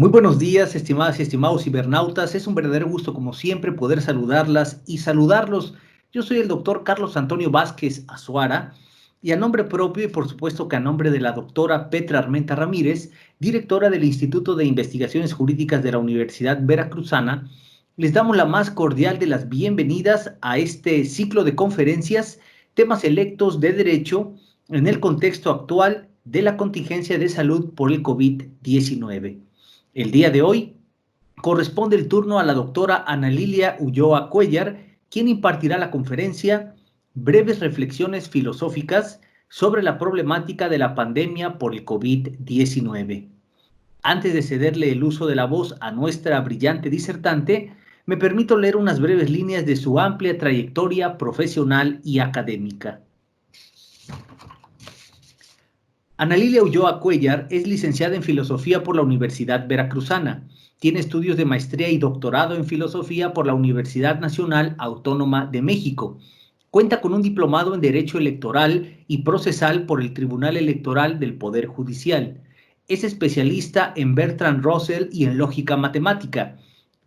Muy buenos días, estimadas y estimados cibernautas. Es un verdadero gusto, como siempre, poder saludarlas y saludarlos. Yo soy el doctor Carlos Antonio Vázquez Azuara y a nombre propio y por supuesto que a nombre de la doctora Petra Armenta Ramírez, directora del Instituto de Investigaciones Jurídicas de la Universidad Veracruzana, les damos la más cordial de las bienvenidas a este ciclo de conferencias, temas electos de derecho en el contexto actual de la contingencia de salud por el COVID-19. El día de hoy corresponde el turno a la doctora Ana Lilia Ulloa Cuellar, quien impartirá la conferencia Breves reflexiones filosóficas sobre la problemática de la pandemia por el COVID-19. Antes de cederle el uso de la voz a nuestra brillante disertante, me permito leer unas breves líneas de su amplia trayectoria profesional y académica. Ana Lilia Ulloa Cuellar es licenciada en Filosofía por la Universidad Veracruzana. Tiene estudios de maestría y doctorado en Filosofía por la Universidad Nacional Autónoma de México. Cuenta con un diplomado en Derecho Electoral y Procesal por el Tribunal Electoral del Poder Judicial. Es especialista en Bertrand Russell y en lógica matemática.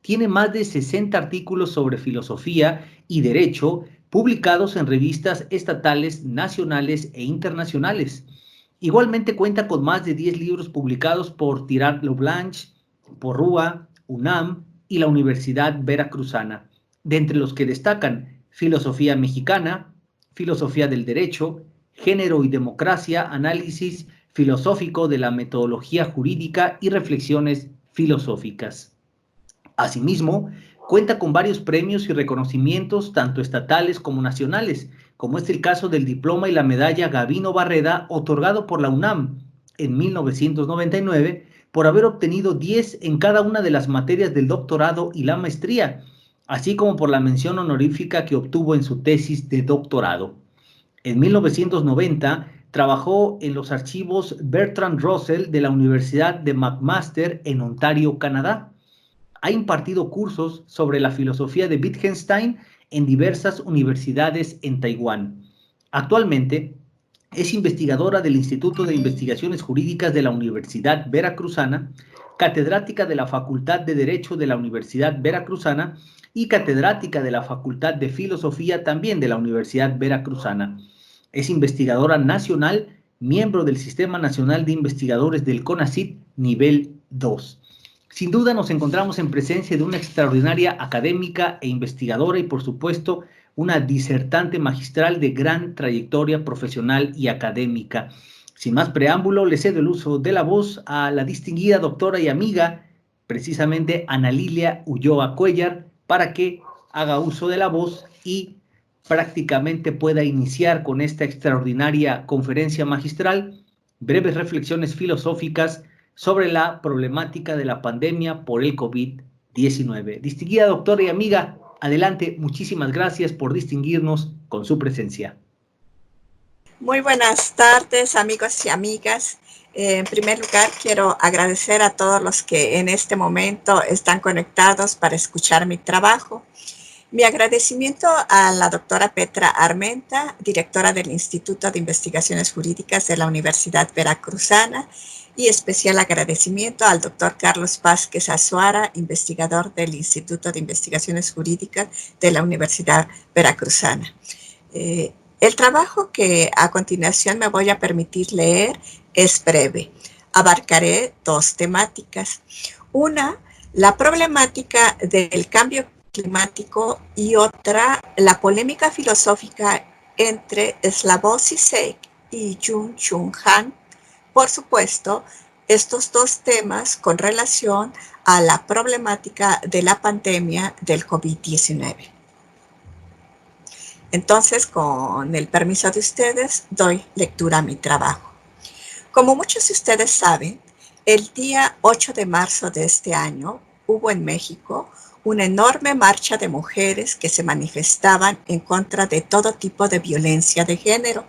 Tiene más de 60 artículos sobre filosofía y derecho publicados en revistas estatales, nacionales e internacionales. Igualmente cuenta con más de 10 libros publicados por Tirant lo Blanche, Porrúa, UNAM y la Universidad Veracruzana, de entre los que destacan Filosofía Mexicana, Filosofía del Derecho, Género y Democracia, Análisis filosófico de la metodología jurídica y reflexiones filosóficas. Asimismo, cuenta con varios premios y reconocimientos, tanto estatales como nacionales, como es el caso del diploma y la medalla Gavino Barreda, otorgado por la UNAM en 1999, por haber obtenido 10 en cada una de las materias del doctorado y la maestría, así como por la mención honorífica que obtuvo en su tesis de doctorado. En 1990, trabajó en los archivos Bertrand Russell de la Universidad de McMaster en Ontario, Canadá. Ha impartido cursos sobre la filosofía de Wittgenstein en diversas universidades en Taiwán. Actualmente es investigadora del Instituto de Investigaciones Jurídicas de la Universidad Veracruzana, catedrática de la Facultad de Derecho de la Universidad Veracruzana y catedrática de la Facultad de Filosofía también de la Universidad Veracruzana. Es investigadora nacional, miembro del Sistema Nacional de Investigadores del CONACYT nivel 2. Sin duda nos encontramos en presencia de una extraordinaria académica e investigadora y, por supuesto, una disertante magistral de gran trayectoria profesional y académica. Sin más preámbulo, le cedo el uso de la voz a la distinguida doctora y amiga, precisamente Ana Lilia Ulloa Cuellar, para que haga uso de la voz y prácticamente pueda iniciar con esta extraordinaria conferencia magistral, breves reflexiones filosóficas sobre la problemática de la pandemia por el COVID-19. Distinguida doctora y amiga, adelante, muchísimas gracias por distinguirnos con su presencia. Muy buenas tardes, amigos y amigas. En primer lugar, quiero agradecer a todos los que en este momento están conectados para escuchar mi trabajo. Mi agradecimiento a la doctora Petra Armenta, directora del Instituto de Investigaciones Jurídicas de la Universidad Veracruzana, y especial agradecimiento al doctor Carlos Vázquez Azuara, investigador del Instituto de Investigaciones Jurídicas de la Universidad Veracruzana. El trabajo que a continuación me voy a permitir leer es breve. Abarcaré dos temáticas. Una, la problemática del cambio climático, y otra, la polémica filosófica entre Slavoj Žižek y Byung-Chul Han. Por supuesto, estos dos temas con relación a la problemática de la pandemia del COVID-19. Entonces, con el permiso de ustedes, doy lectura a mi trabajo. Como muchos de ustedes saben, el día 8 de marzo de este año hubo en México una enorme marcha de mujeres que se manifestaban en contra de todo tipo de violencia de género.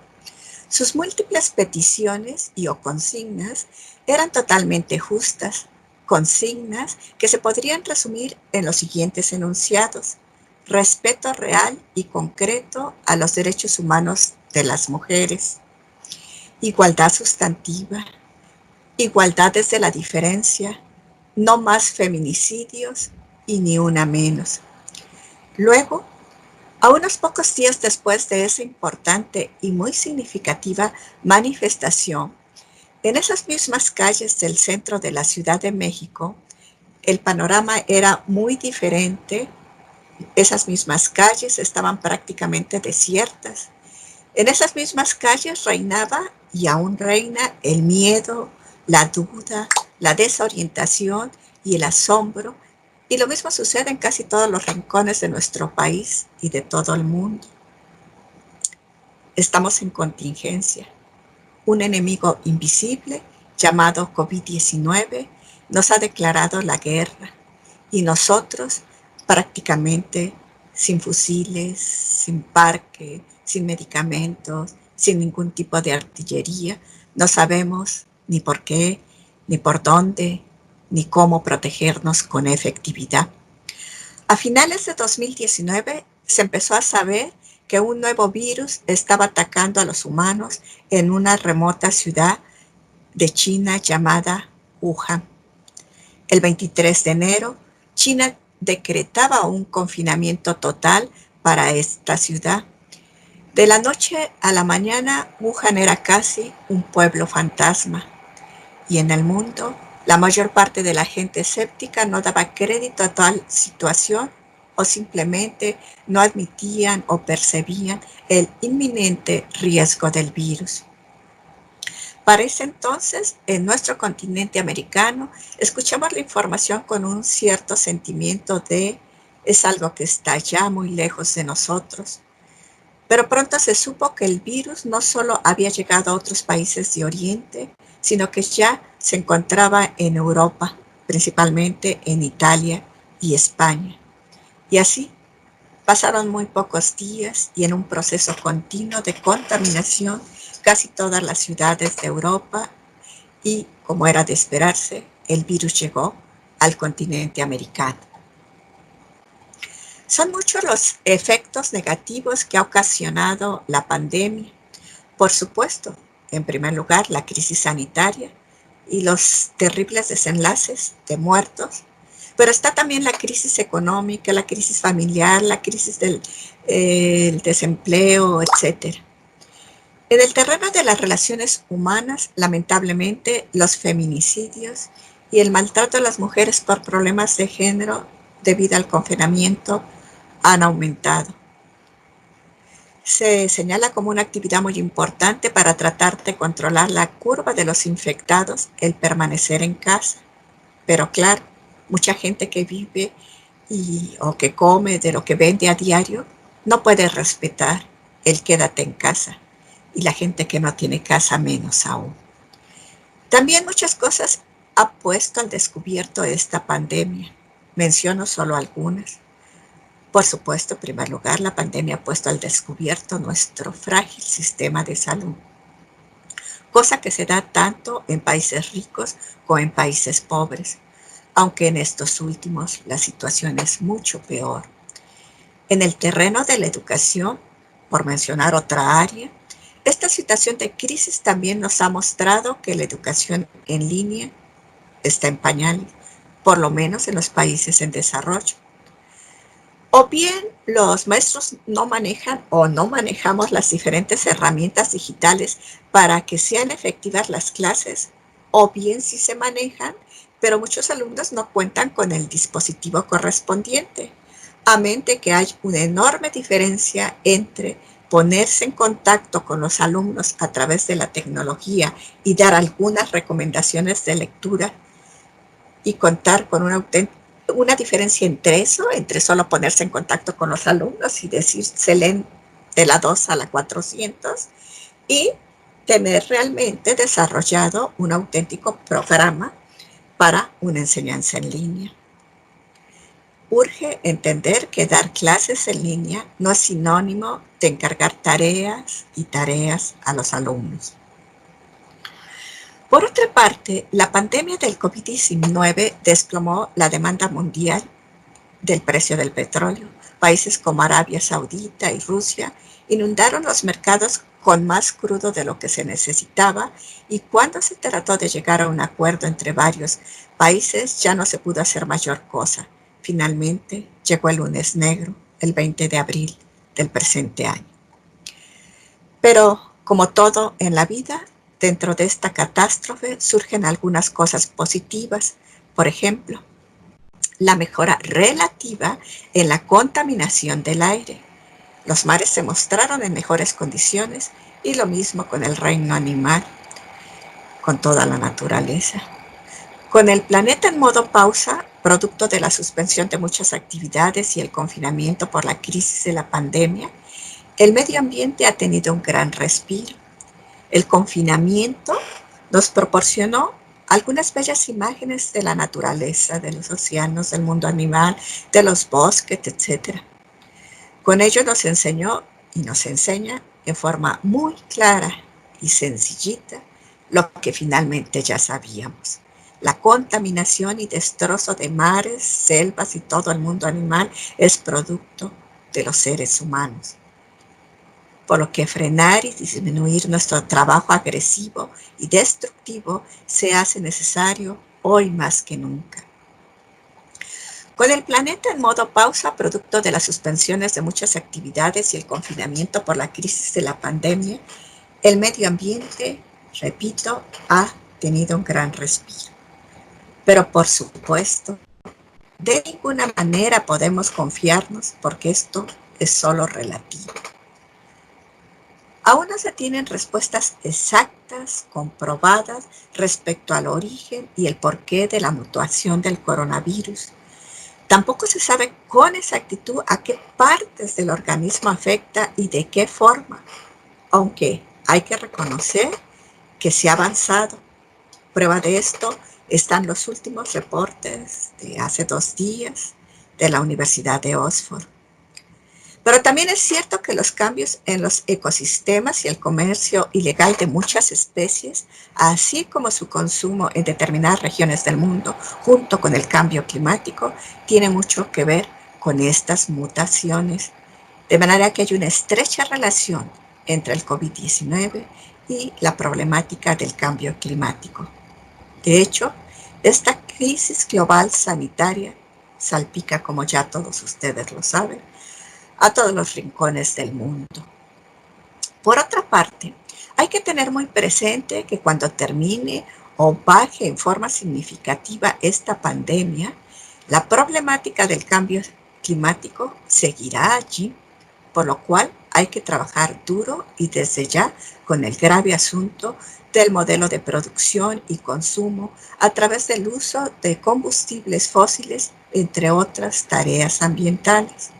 Sus múltiples peticiones y o consignas eran totalmente justas, consignas que se podrían resumir en los siguientes enunciados: respeto real y concreto a los derechos humanos de las mujeres, igualdad sustantiva, igualdad desde la diferencia, no más feminicidios y ni una menos. Luego, a unos pocos días después de esa importante y muy significativa manifestación, en esas mismas calles del centro de la Ciudad de México, el panorama era muy diferente. Esas mismas calles estaban prácticamente desiertas. En esas mismas calles reinaba y aún reina el miedo, la duda, la desorientación y el asombro. Y lo mismo sucede en casi todos los rincones de nuestro país y de todo el mundo. Estamos en contingencia. Un enemigo invisible llamado COVID-19 nos ha declarado la guerra y nosotros prácticamente sin fusiles, sin parque, sin medicamentos, sin ningún tipo de artillería, no sabemos ni por qué, ni por dónde, ni cómo protegernos con efectividad. A finales de 2019 se empezó a saber que un nuevo virus estaba atacando a los humanos en una remota ciudad de China llamada Wuhan. El 23 de enero, China decretaba un confinamiento total para esta ciudad. De la noche a la mañana, Wuhan era casi un pueblo fantasma. Y en el mundo, la mayor parte de la gente escéptica no daba crédito a tal situación o simplemente no admitían o percibían el inminente riesgo del virus. Para ese entonces, en nuestro continente americano, escuchamos la información con un cierto sentimiento de es algo que está ya muy lejos de nosotros. Pero pronto se supo que el virus no solo había llegado a otros países de Oriente, sino que ya se encontraba en Europa, principalmente en Italia y España. Y así pasaron muy pocos días y en un proceso continuo de contaminación casi todas las ciudades de Europa y, como era de esperarse, el virus llegó al continente americano. Son muchos los efectos negativos que ha ocasionado la pandemia. Por supuesto, en primer lugar, la crisis sanitaria y los terribles desenlaces de muertos, pero está también la crisis económica, la crisis familiar, la crisis del desempleo, etc. En el terreno de las relaciones humanas, lamentablemente, los feminicidios y el maltrato a las mujeres por problemas de género debido al confinamiento han aumentado. Se señala como una actividad muy importante para tratar de controlar la curva de los infectados el permanecer en casa. Pero claro, mucha gente que vive o que come de lo que vende a diario no puede respetar el quédate en casa. Y la gente que no tiene casa menos aún. También muchas cosas ha puesto al descubierto esta pandemia. Menciono solo algunas. Por supuesto, en primer lugar, la pandemia ha puesto al descubierto nuestro frágil sistema de salud, cosa que se da tanto en países ricos como en países pobres, aunque en estos últimos la situación es mucho peor. En el terreno de la educación, por mencionar otra área, esta situación de crisis también nos ha mostrado que la educación en línea está en pañales, por lo menos en los países en desarrollo. O bien los maestros no manejan o no manejamos las diferentes herramientas digitales para que sean efectivas las clases, o bien sí se manejan, pero muchos alumnos no cuentan con el dispositivo correspondiente. A mente que hay una enorme diferencia entre ponerse en contacto con los alumnos a través de la tecnología y dar algunas recomendaciones de lectura y contar con una diferencia entre eso, entre solo ponerse en contacto con los alumnos y decir se leen de la 2 a la 400 y tener realmente desarrollado un auténtico programa para una enseñanza en línea. Urge entender que dar clases en línea no es sinónimo de encargar tareas y tareas a los alumnos. Por otra parte, la pandemia del COVID-19 desplomó la demanda mundial del precio del petróleo. Países como Arabia Saudita y Rusia inundaron los mercados con más crudo de lo que se necesitaba, y cuando se trató de llegar a un acuerdo entre varios países ya no se pudo hacer mayor cosa. Finalmente llegó el lunes negro, el 20 de abril del presente año. Pero como todo en la vida, dentro de esta catástrofe surgen algunas cosas positivas. Por ejemplo, la mejora relativa en la contaminación del aire. Los mares se mostraron en mejores condiciones, y lo mismo con el reino animal, con toda la naturaleza. Con el planeta en modo pausa, producto de la suspensión de muchas actividades y el confinamiento por la crisis de la pandemia, el medio ambiente ha tenido un gran respiro. El confinamiento nos proporcionó algunas bellas imágenes de la naturaleza, de los océanos, del mundo animal, de los bosques, etc. Con ello nos enseñó y nos enseña en forma muy clara y sencillita lo que finalmente ya sabíamos. La contaminación y destrozo de mares, selvas y todo el mundo animal es producto de los seres humanos. Por lo que frenar y disminuir nuestro trabajo agresivo y destructivo se hace necesario hoy más que nunca. Con el planeta en modo pausa, producto de las suspensiones de muchas actividades y el confinamiento por la crisis de la pandemia, el medio ambiente, repito, ha tenido un gran respiro. Pero por supuesto, de ninguna manera podemos confiarnos, porque esto es solo relativo. Aún no se tienen respuestas exactas, comprobadas, respecto al origen y el porqué de la mutación del coronavirus. Tampoco se sabe con exactitud a qué partes del organismo afecta y de qué forma, aunque hay que reconocer que se ha avanzado. Prueba de esto están los últimos reportes de hace 2 días de la Universidad de Oxford. Pero también es cierto que los cambios en los ecosistemas y el comercio ilegal de muchas especies, así como su consumo en determinadas regiones del mundo, junto con el cambio climático, tiene mucho que ver con estas mutaciones. De manera que hay una estrecha relación entre el COVID-19 y la problemática del cambio climático. De hecho, esta crisis global sanitaria salpica, como ya todos ustedes lo saben, a todos los rincones del mundo. Por otra parte, hay que tener muy presente que cuando termine o baje en forma significativa esta pandemia, la problemática del cambio climático seguirá allí, por lo cual hay que trabajar duro y desde ya con el grave asunto del modelo de producción y consumo a través del uso de combustibles fósiles, entre otras tareas ambientales.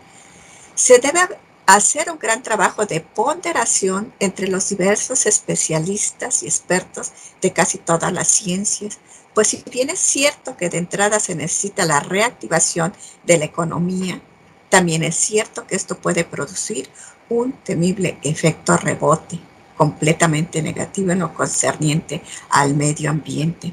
Se debe hacer un gran trabajo de ponderación entre los diversos especialistas y expertos de casi todas las ciencias, pues si bien es cierto que de entrada se necesita la reactivación de la economía, también es cierto que esto puede producir un temible efecto rebote, completamente negativo en lo concerniente al medio ambiente.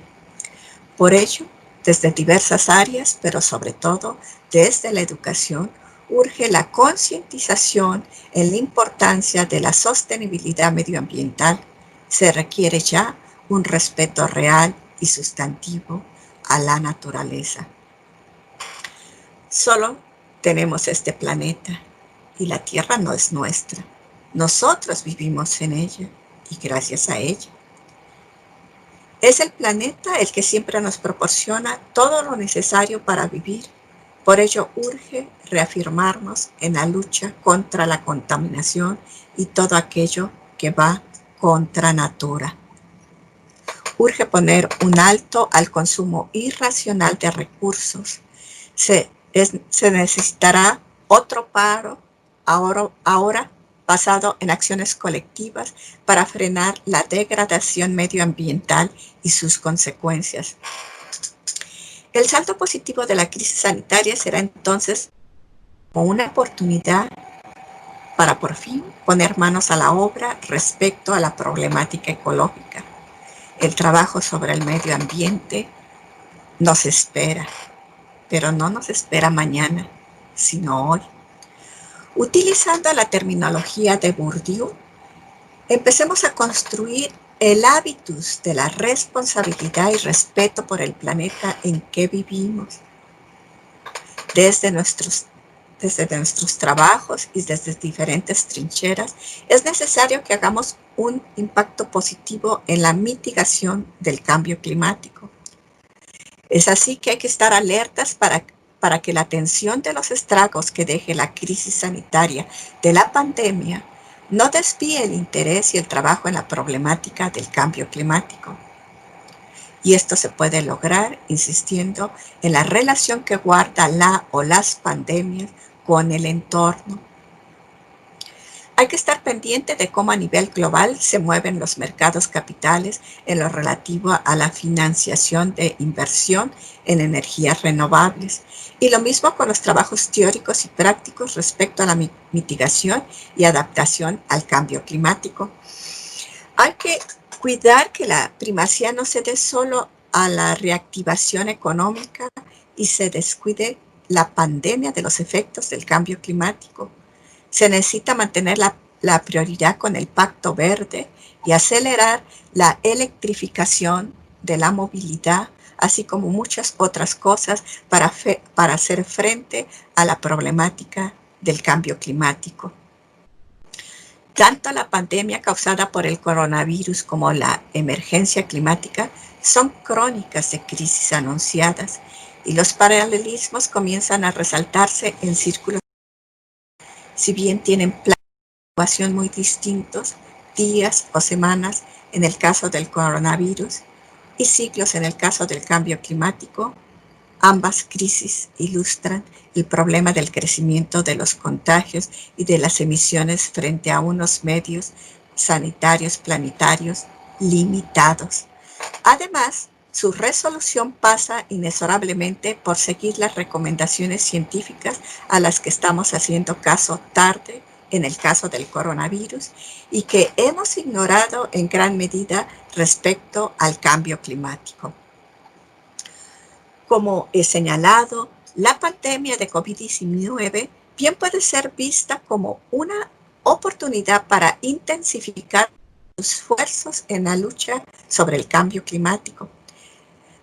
Por ello, desde diversas áreas, pero sobre todo desde la educación, urge la concientización en la importancia de la sostenibilidad medioambiental. Se requiere ya un respeto real y sustantivo a la naturaleza. Solo tenemos este planeta y la Tierra no es nuestra. Nosotros vivimos en ella y gracias a ella. Es el planeta el que siempre nos proporciona todo lo necesario para vivir. Por ello urge reafirmarnos en la lucha contra la contaminación y todo aquello que va contra natura. Urge poner un alto al consumo irracional de recursos. Se necesitará otro paro ahora basado en acciones colectivas para frenar la degradación medioambiental y sus consecuencias. El salto positivo de la crisis sanitaria será entonces como una oportunidad para por fin poner manos a la obra respecto a la problemática ecológica. El trabajo sobre el medio ambiente nos espera, pero no nos espera mañana, sino hoy. Utilizando la terminología de Bourdieu, Empecemos a construir el hábitus de la responsabilidad y respeto por el planeta en que vivimos. Desde nuestros trabajos y desde diferentes trincheras, es necesario que hagamos un impacto positivo en la mitigación del cambio climático. Es así que hay que estar alertas para que la atención de los estragos que deje la crisis sanitaria de la pandemia no desvíe el interés y el trabajo en la problemática del cambio climático. Y esto se puede lograr insistiendo en la relación que guarda la o las pandemias con el entorno. Hay que estar pendiente de cómo a nivel global se mueven los mercados capitales en lo relativo a la financiación de inversión en energías renovables. Y lo mismo con los trabajos teóricos y prácticos respecto a la mitigación y adaptación al cambio climático. Hay que cuidar que la primacía no se dé solo a la reactivación económica y se descuide la pandemia de los efectos del cambio climático. Se necesita mantener la prioridad con el Pacto Verde y acelerar la electrificación de la movilidad, así como muchas otras cosas para hacer frente a la problemática del cambio climático. Tanto la pandemia causada por el coronavirus como la emergencia climática son crónicas de crisis anunciadas y los paralelismos comienzan a resaltarse en círculos. Si bien tienen planos de actuación muy distintos, días o semanas en el caso del coronavirus y ciclos en el caso del cambio climático, ambas crisis ilustran el problema del crecimiento de los contagios y de las emisiones frente a unos medios sanitarios planetarios limitados. Además, su resolución pasa inexorablemente por seguir las recomendaciones científicas a las que estamos haciendo caso tarde en el caso del coronavirus y que hemos ignorado en gran medida respecto al cambio climático. Como he señalado, la pandemia de COVID-19 bien puede ser vista como una oportunidad para intensificar los esfuerzos en la lucha sobre el cambio climático.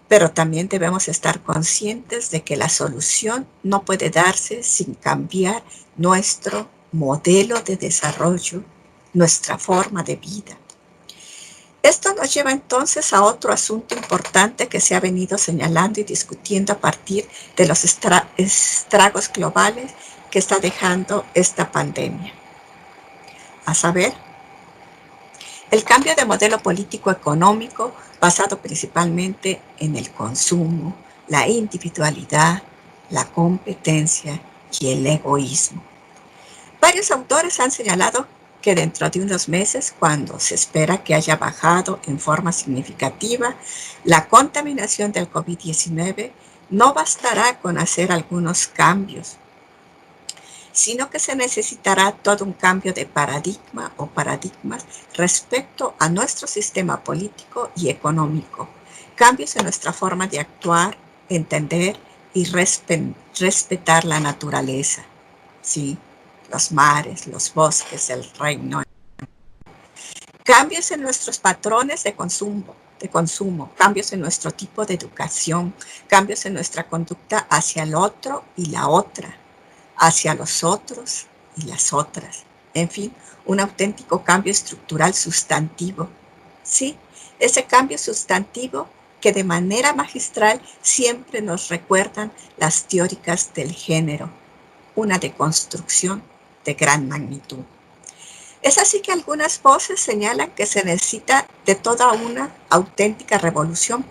Pero también debemos estar conscientes de que la solución no puede darse sin cambiar nuestro modelo de desarrollo, nuestra forma de vida. Esto nos lleva entonces a otro asunto importante que se ha venido señalando y discutiendo a partir de los estragos globales que está dejando esta pandemia. A saber, el cambio de modelo político-económico basado principalmente en el consumo, la individualidad, la competencia y el egoísmo. Varios autores han señalado que dentro de unos meses, cuando se espera que haya bajado en forma significativa la contaminación del COVID-19, no bastará con hacer algunos cambios, sino que se necesitará todo un cambio de paradigma o paradigmas respecto a nuestro sistema político y económico, cambios en nuestra forma de actuar, entender y respetar la naturaleza, ¿sí? Los mares, los bosques, el reino. Cambios en nuestros patrones de consumo, cambios en nuestro tipo de educación, cambios en nuestra conducta hacia el otro y la otra, hacia los otros y las otras. En fin, un auténtico cambio estructural sustantivo. Sí, ese cambio sustantivo que de manera magistral siempre nos recuerdan las teóricas del género, una deconstrucción de gran magnitud. Es así que algunas voces señalan que se necesita de toda una auténtica revolución.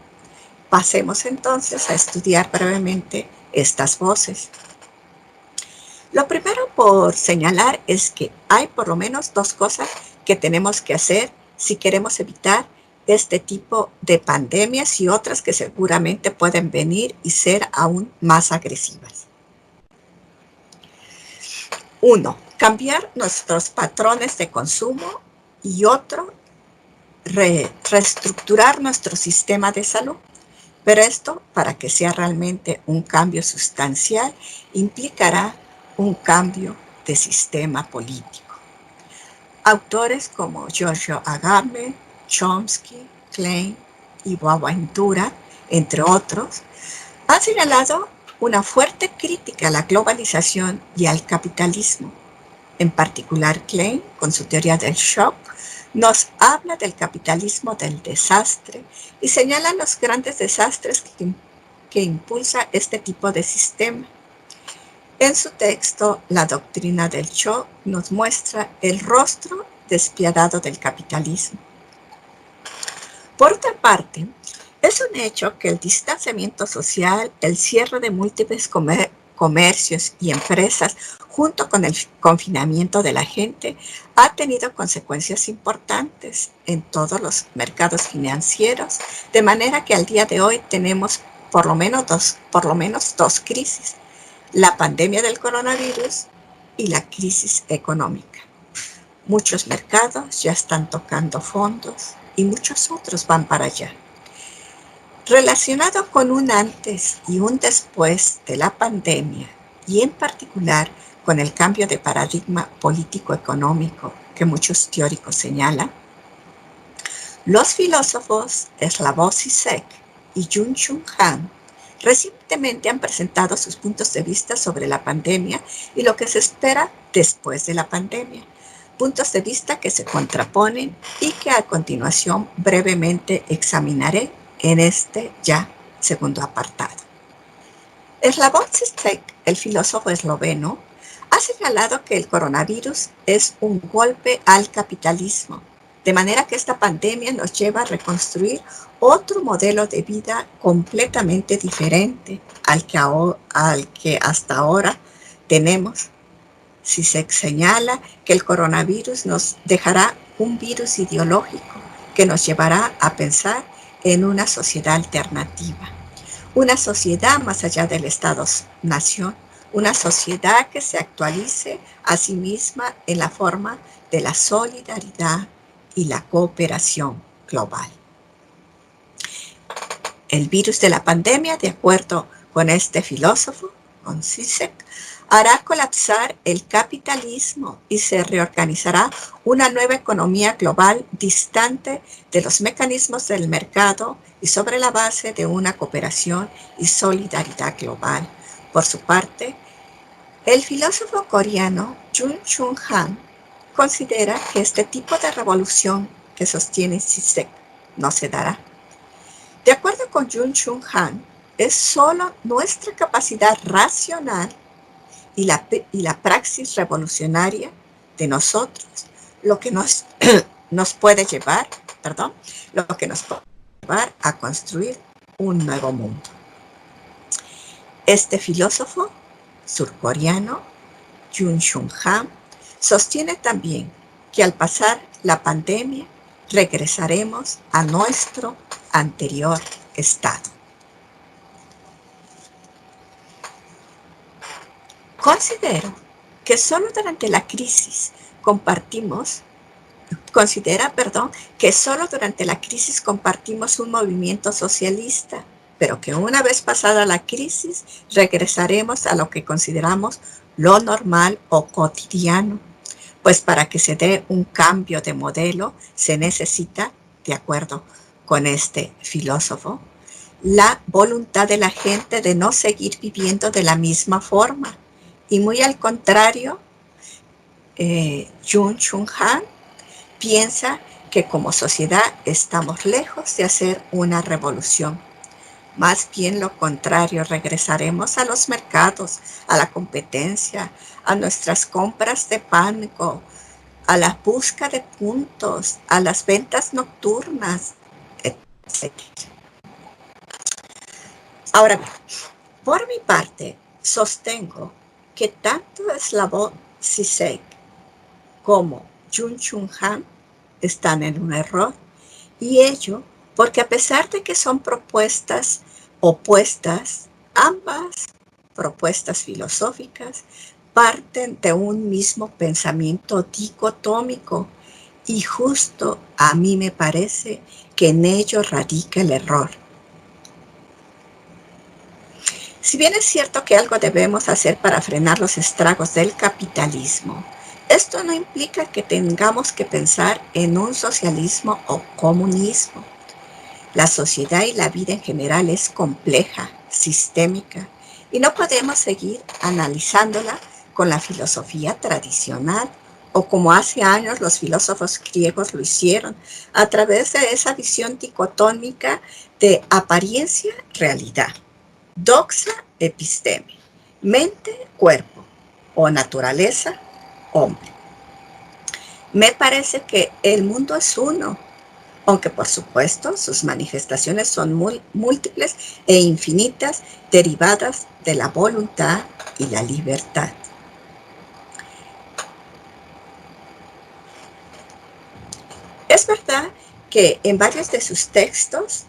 Pasemos entonces a estudiar brevemente estas voces. Lo primero por señalar es que hay por lo menos dos cosas que tenemos que hacer si queremos evitar este tipo de pandemias y otras que seguramente pueden venir y ser aún más agresivas. 1. Cambiar nuestros patrones de consumo y otro, reestructurar nuestro sistema de salud. Pero esto, para que sea realmente un cambio sustancial, implicará un cambio de sistema político. Autores como Giorgio Agamben, Chomsky, Klein y Boaventura, entre otros, han señalado una fuerte crítica a la globalización y al capitalismo. En particular, Klein, con su teoría del shock, nos habla del capitalismo del desastre y señala los grandes desastres que impulsa este tipo de sistema. En su texto, La doctrina del shock nos muestra el rostro despiadado del capitalismo. Por otra parte, es un hecho que el distanciamiento social, el cierre de múltiples comercios y empresas, junto con el confinamiento de la gente, ha tenido consecuencias importantes en todos los mercados financieros, de manera que al día de hoy tenemos por lo menos dos crisis: la pandemia del coronavirus y la crisis económica. Muchos mercados ya están tocando fondos y muchos otros van para allá. Relacionado con un antes y un después de la pandemia, y en particular con el cambio de paradigma político-económico que muchos teóricos señalan, los filósofos Slavoj Žižek y Byung-Chul Han recientemente han presentado sus puntos de vista sobre la pandemia y lo que se espera después de la pandemia. Puntos de vista que se contraponen y que a continuación brevemente examinaré en este ya segundo apartado. Slavoj Žižek, el filósofo esloveno, ha señalado que el coronavirus es un golpe al capitalismo, de manera que esta pandemia nos lleva a reconstruir otro modelo de vida completamente diferente al que hasta ahora tenemos. Žižek señala que el coronavirus nos dejará un virus ideológico que nos llevará a pensar en una sociedad alternativa, una sociedad más allá del Estado-nación, una sociedad que se actualice a sí misma en la forma de la solidaridad y la cooperación global. El virus de la pandemia, de acuerdo con este filósofo, con Žižek, hará colapsar el capitalismo y se reorganizará una nueva economía global distante de los mecanismos del mercado y sobre la base de una cooperación y solidaridad global. Por su parte, el filósofo coreano Byung-Chul Han considera que este tipo de revolución que sostiene Žižek no se dará. De acuerdo con Byung-Chul Han, es solo nuestra capacidad racional y la praxis revolucionaria de nosotros lo que nos puede llevar a construir un nuevo mundo. Este filósofo surcoreano, Byung-Chul Han, sostiene también que al pasar la pandemia regresaremos a nuestro anterior estado. Considero que solo durante la crisis compartimos un movimiento socialista, pero que una vez pasada la crisis regresaremos a lo que consideramos lo normal o cotidiano, pues para que se dé un cambio de modelo se necesita, de acuerdo con este filósofo, la voluntad de la gente de no seguir viviendo de la misma forma. Y muy al contrario, Byung-Chul Han piensa que como sociedad estamos lejos de hacer una revolución. Más bien lo contrario, regresaremos a los mercados, a la competencia, a nuestras compras de pánico, a la busca de puntos, a las ventas nocturnas, etc. Ahora bien, por mi parte, sostengo que tanto Slavoj Žižek como Byung-Chul Han están en un error, y ello porque a pesar de que son propuestas opuestas, ambas propuestas filosóficas parten de un mismo pensamiento dicotómico, y justo a mí me parece que en ello radica el error. Si bien es cierto que algo debemos hacer para frenar los estragos del capitalismo, Esto no implica que tengamos que pensar en un socialismo o comunismo. La sociedad y la vida en general es compleja, sistémica, y no podemos seguir analizándola con la filosofía tradicional o como hace años los filósofos griegos lo hicieron, a través de esa visión dicotómica de apariencia-realidad, doxa-episteme, mente-cuerpo o naturaleza-hombre. Me parece que el mundo es uno, aunque por supuesto sus manifestaciones son muy múltiples e infinitas, derivadas de la voluntad y la libertad. Es verdad que en varios de sus textos,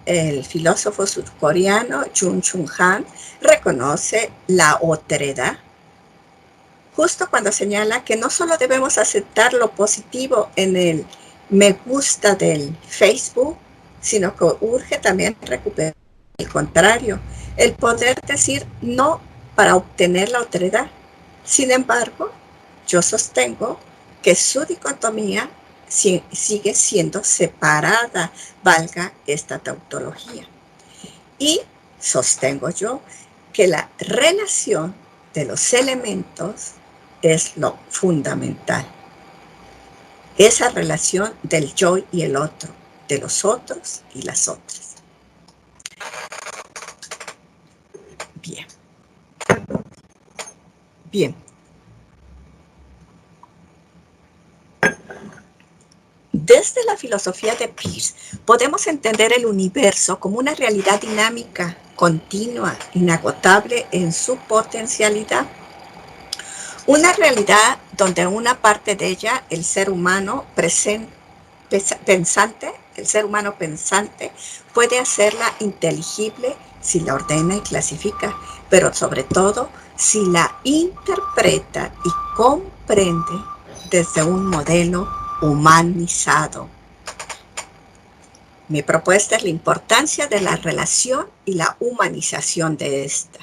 el filósofo surcoreano Jung Chung Han reconoce la otredad, justo cuando señala que no solo debemos aceptar lo positivo en el me gusta del Facebook, sino que urge también recuperar el contrario, el poder decir no para obtener la otredad. Sin embargo, yo sostengo que su dicotomía sigue siendo separada, valga esta tautología. Y sostengo yo que la relación de los elementos es lo fundamental. Esa relación del yo y el otro, de los otros y las otras. Bien. Bien. Desde la filosofía de Peirce podemos entender el universo como una realidad dinámica, continua, inagotable en su potencialidad. Una realidad donde una parte de ella, el ser humano pensante, puede hacerla inteligible si la ordena y clasifica, pero sobre todo si la interpreta y comprende desde un modelo humanizado. Mi propuesta es la importancia de la relación y la humanización de esta.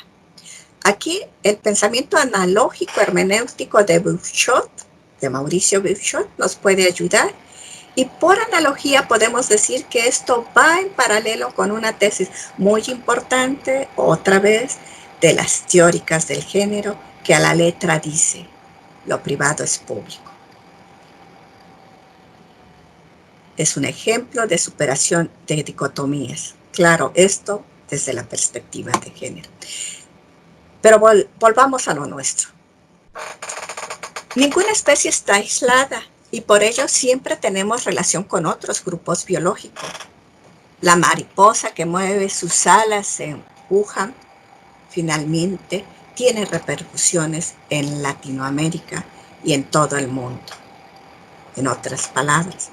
Aquí el pensamiento analógico hermenéutico de Bouchot, de Mauricio Bouchot, nos puede ayudar. Y por analogía podemos decir que esto va en paralelo con una tesis muy importante, otra vez, de las teóricas del género, que a la letra dice, lo privado es público. Es un ejemplo de superación de dicotomías. Claro, esto desde la perspectiva de género. Pero volvamos a lo nuestro. Ninguna especie está aislada y por ello siempre tenemos relación con otros grupos biológicos. La mariposa que mueve sus alas en Wuhan finalmente tiene repercusiones en Latinoamérica y en todo el mundo. En otras palabras,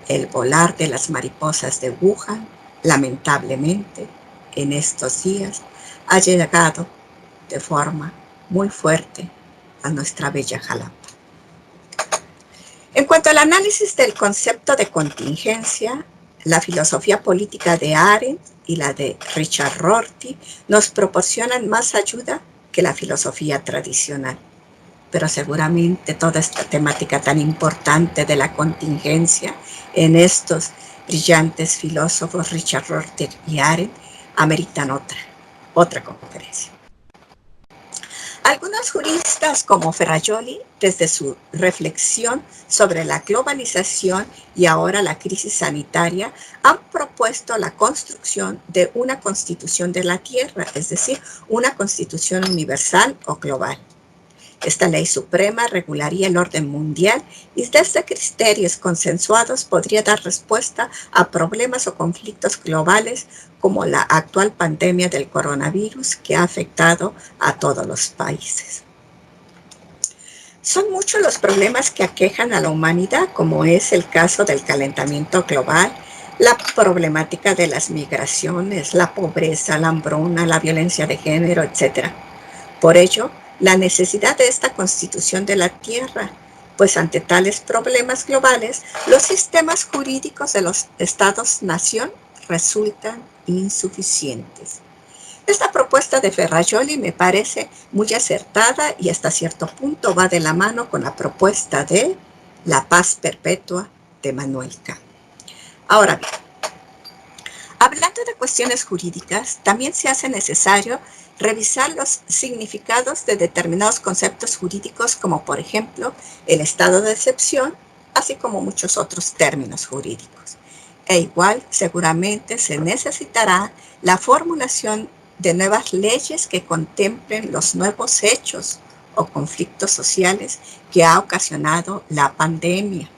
el volar de las mariposas de Wuhan, lamentablemente, en estos días, ha llegado de forma muy fuerte a nuestra bella Jalapa. En cuanto al análisis del concepto de contingencia, la filosofía política de Arendt y la de Richard Rorty nos proporcionan más ayuda que la filosofía tradicional. Pero seguramente toda esta temática tan importante de la contingencia en estos brillantes filósofos Richard Rorty y Arendt ameritan otra conferencia. Algunos juristas como Ferrajoli, desde su reflexión sobre la globalización y ahora la crisis sanitaria, han propuesto la construcción de una constitución de la Tierra, es decir, una constitución universal o global. Esta ley suprema regularía el orden mundial y desde criterios consensuados podría dar respuesta a problemas o conflictos globales como la actual pandemia del coronavirus que ha afectado a todos los países. Son muchos los problemas que aquejan a la humanidad, como es el caso del calentamiento global, la problemática de las migraciones, la pobreza, la hambruna, la violencia de género, etc. Por ello, la necesidad de esta constitución de la Tierra, pues ante tales problemas globales, los sistemas jurídicos de los estados-nación resultan insuficientes. Esta propuesta de Ferrajoli me parece muy acertada y hasta cierto punto va de la mano con la propuesta de la paz perpetua de Manuel Kant. Ahora bien, hablando de cuestiones jurídicas, también se hace necesario revisar los significados de determinados conceptos jurídicos, como por ejemplo el estado de excepción, así como muchos otros términos jurídicos. E igual, seguramente se necesitará la formulación de nuevas leyes que contemplen los nuevos hechos o conflictos sociales que ha ocasionado la pandemia,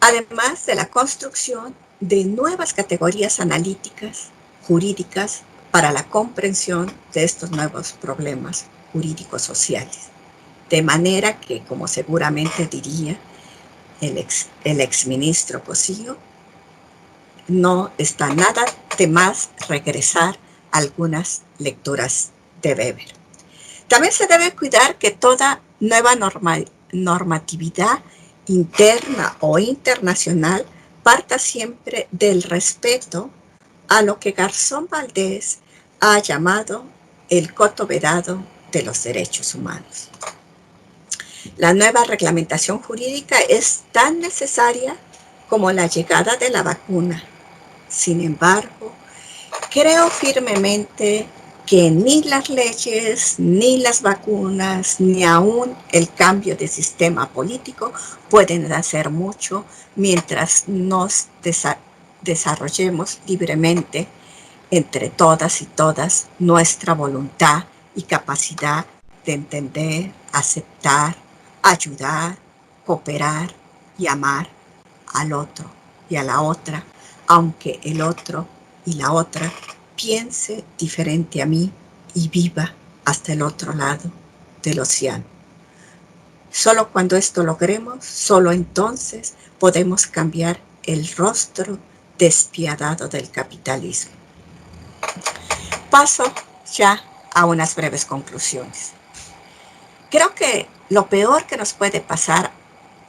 además de la construcción de nuevas categorías analíticas, jurídicas, para la comprensión de estos nuevos problemas jurídicos sociales. De manera que, como seguramente diría el exministro Posillo, no está nada de más regresar a algunas lecturas de Weber. También se debe cuidar que toda nueva normatividad interna o internacional parta siempre del respeto a lo que Garzón Valdés ha llamado el coto vedado de los derechos humanos. La nueva reglamentación jurídica es tan necesaria como la llegada de la vacuna. Sin embargo, creo firmemente que ni las leyes, ni las vacunas, ni aún el cambio de sistema político pueden hacer mucho mientras nos desarrollemos libremente entre todas y todas nuestra voluntad y capacidad de entender, aceptar, ayudar, cooperar y amar al otro y a la otra, aunque el otro y la otra piense diferente a mí y viva hasta el otro lado del océano. Solo cuando esto logremos, solo entonces podemos cambiar el rostro despiadado del capitalismo. Paso ya a unas breves conclusiones. Creo que lo peor que nos puede pasar,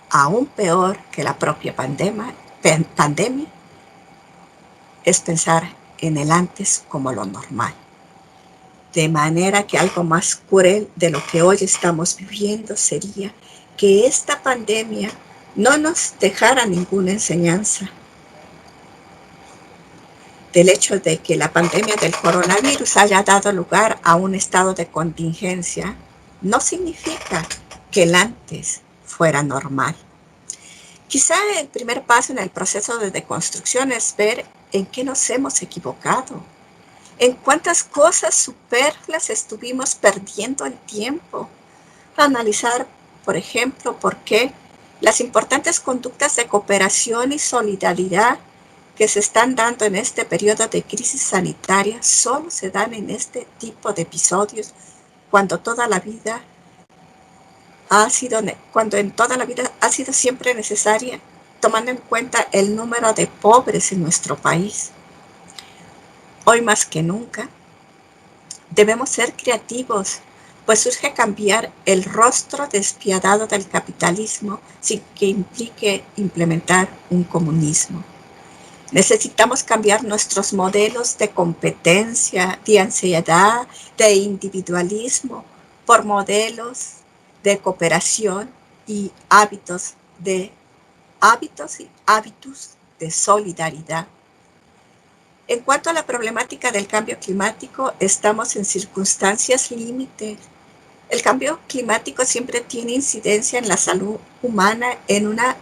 aún peor que la propia pandemia, es pensar en el antes como lo normal. De manera que algo más cruel de lo que hoy estamos viviendo sería que esta pandemia no nos dejara ninguna enseñanza. Del hecho de que la pandemia del coronavirus haya dado lugar a un estado de contingencia, no significa que el antes fuera normal. Quizá el primer paso en el proceso de deconstrucción es ver en qué nos hemos equivocado, en cuántas cosas superfluas estuvimos perdiendo el tiempo. Analizar, por ejemplo, por qué las importantes conductas de cooperación y solidaridad que se están dando en este periodo de crisis sanitaria solo se dan en este tipo de episodios cuando en toda la vida ha sido siempre necesaria, tomando en cuenta el número de pobres en nuestro país. Hoy más que nunca debemos ser creativos, pues surge cambiar el rostro despiadado del capitalismo sin que implique implementar un comunismo. Necesitamos cambiar nuestros modelos de competencia, de ansiedad, de individualismo, por modelos de cooperación y hábitos de solidaridad. En cuanto a la problemática del cambio climático, estamos en circunstancias límite. El cambio climático siempre tiene incidencia en la salud humana en una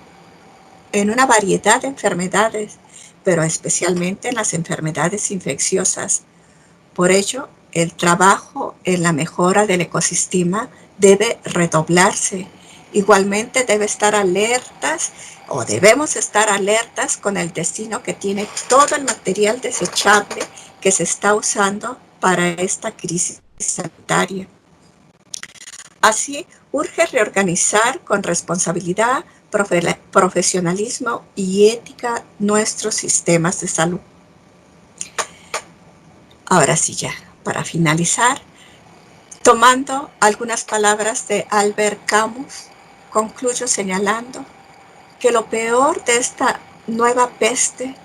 variedad de enfermedades, pero especialmente en las enfermedades infecciosas. Por ello, el trabajo en la mejora del ecosistema debe redoblarse. Igualmente debemos estar alertas con el destino que tiene todo el material desechable que se está usando para esta crisis sanitaria. Así, urge reorganizar con responsabilidad, profesionalismo y ética nuestros sistemas de salud. Ahora sí, ya, para finalizar, tomando algunas palabras de Albert Camus, concluyo señalando que lo peor de esta nueva peste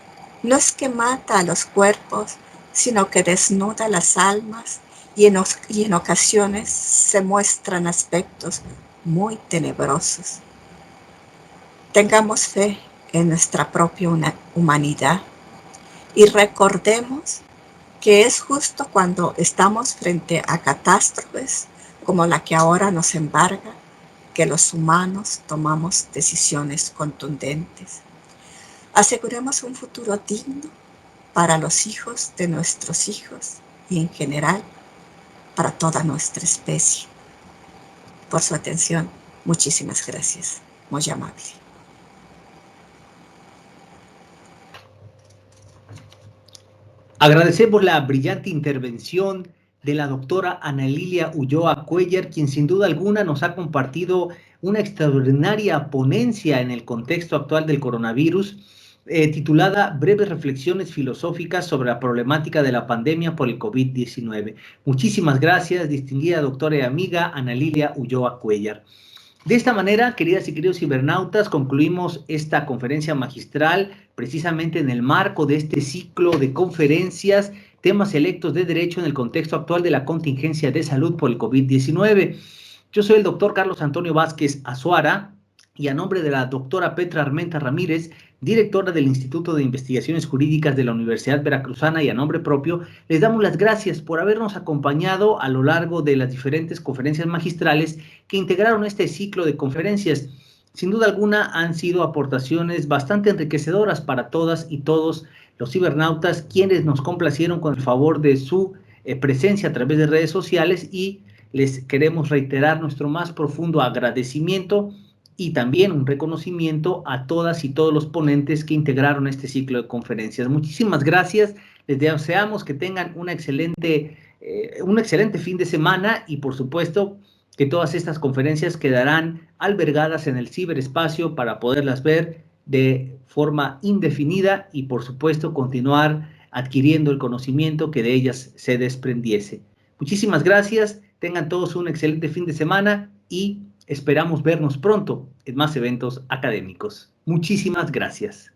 no es que mata a los cuerpos, sino que desnuda las almas y en ocasiones se muestran aspectos muy tenebrosos. Tengamos fe en nuestra propia humanidad y recordemos que es justo cuando estamos frente a catástrofes como la que ahora nos embarga, que los humanos tomamos decisiones contundentes. Aseguremos un futuro digno para los hijos de nuestros hijos y en general para toda nuestra especie. Por su atención, muchísimas gracias. Muy amable. Agradecemos la brillante intervención de la doctora Ana Lilia Ulloa Cuéllar, quien sin duda alguna nos ha compartido una extraordinaria ponencia en el contexto actual del coronavirus, titulada Breves reflexiones filosóficas sobre la problemática de la pandemia por el COVID-19. Muchísimas gracias, distinguida doctora y amiga Ana Lilia Ulloa Cuéllar. De esta manera, queridas y queridos cibernautas, concluimos esta conferencia magistral precisamente en el marco de este ciclo de conferencias, temas selectos de derecho en el contexto actual de la contingencia de salud por el COVID-19. Yo soy el doctor Carlos Antonio Vázquez Azuara y a nombre de la doctora Petra Armenta Ramírez, directora del Instituto de Investigaciones Jurídicas de la Universidad Veracruzana, y a nombre propio, les damos las gracias por habernos acompañado a lo largo de las diferentes conferencias magistrales que integraron este ciclo de conferencias. Sin duda alguna han sido aportaciones bastante enriquecedoras para todas y todos los cibernautas, quienes nos complacieron con el favor de su presencia a través de redes sociales, y les queremos reiterar nuestro más profundo agradecimiento y también un reconocimiento a todas y todos los ponentes que integraron este ciclo de conferencias. Muchísimas gracias, les deseamos que tengan un excelente fin de semana y por supuesto que todas estas conferencias quedarán albergadas en el ciberespacio para poderlas ver de forma indefinida y por supuesto continuar adquiriendo el conocimiento que de ellas se desprendiese. Muchísimas gracias, tengan todos un excelente fin de semana y esperamos vernos pronto en más eventos académicos. Muchísimas gracias.